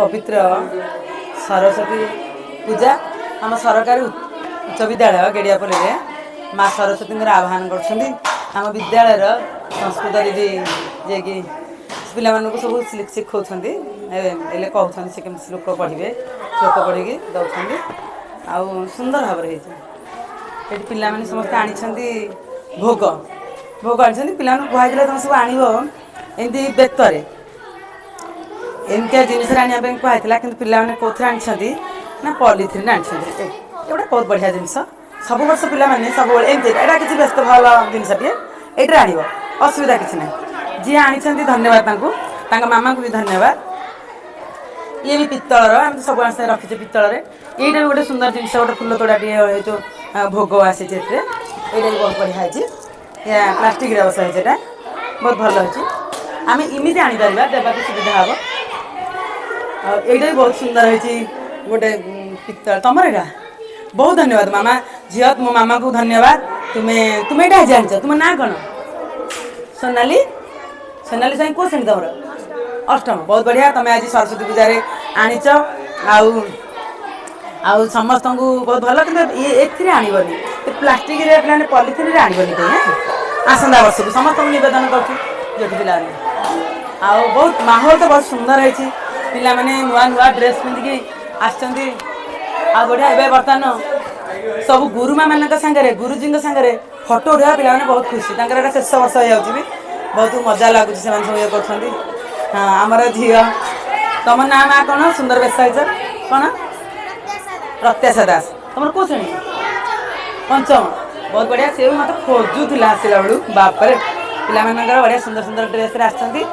पवित्र सरस्वती पूजा आम सरकारी उच्च विद्यालय गेड़ियापल्ली में माँ सरस्वती आह्वान कर विद्यालय संस्कृत दीदी जे कि पिला सब शिखा कहते से कम श्लोक पढ़े श्लोक पढ़ी दौरान आउ सुंदर भाव ये पिला समस्त आनी भोग भोग आनी पिला कहला तुम सब आण एमती बेतर एमती जिनस आने कहला कि पाने कौन आनी ना पॉलीथिन आनी एगोटे बहुत बढ़िया जिनस सब वर्ष पाने सब एमती यहाँ किसी व्यस्त भाव जिनसटे ये आण असुविधा किसी ना जी आनी धन्यवाद मामा को भी धन्यवाद ये भी पित्तलर आम सब रखीचे पित्तल ये भी गोटे सुंदर जिनस गोटे फुल तोड़ा जो भोग आसी ये भी बहुत बढ़िया है प्लास्टिक बसा बहुत भल अच्छे आम इमित आनीपर देवा सुविधा हम ये भी बहुत सुंदर है गोटे पित्तल तुम यहाँ बहुत धन्यवाद मामा झील मो मामा को धन्यवाद तुम्हें तुम्हें यहाँ जान तुम ना कौन सोनाली सोनाली साई कौ श्रेणी तुम अष्टम बहुत बढ़िया तुम आज सरस्वती पूजा आणिच आउ समस्त को बहुत भल कि आनबनी प्लास्टिक पे पॉलीथिन आनबनी कहीं आसंता वर्ष को समस्त नवेदन कर पिला आउ बहुत माहौल तो बहुत सुंदर है पिला माने नुआ नुआ ड्रेस पिंधिकी आसचंदी आ बढ़िया ए बर्तमान सब गुरुमा मान सांगे गुरुजी सांगे फोटो उठा पिला बहुत खुशी तक शेष वर्ष हो बहुत मजा लगुच से सब ये कर हाँ आमर झील तुम ना माँ कौन सुंदर बेस कौन प्रत्याशा दास तुम कौ श्रेणी पंचम बहुत बढ़िया सी भी मतलब खोजुला आसला बेलू बापर पिला बढ़िया सुंदर सुंदर ड्रेस आसती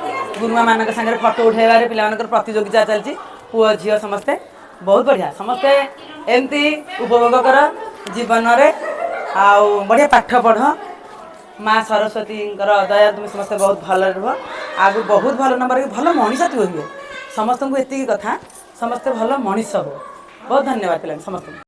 गुरुमा मान सागर फोटो उठेबार पिला प्रतियोगिता चलती पुओ झील समस्ते बहुत बढ़िया समस्ते एमती उपभोग कर जीवन में आउ बढ़िया पाठ पढ़ माँ सरस्वती दया तुम समस्त बहुत भल रुह आगु बहुत भल नंबर भल मनीष तु हुए समस्त को एति कथा समस्ते भल मनीष हो बहुत धन्यवाद पिला समस्त।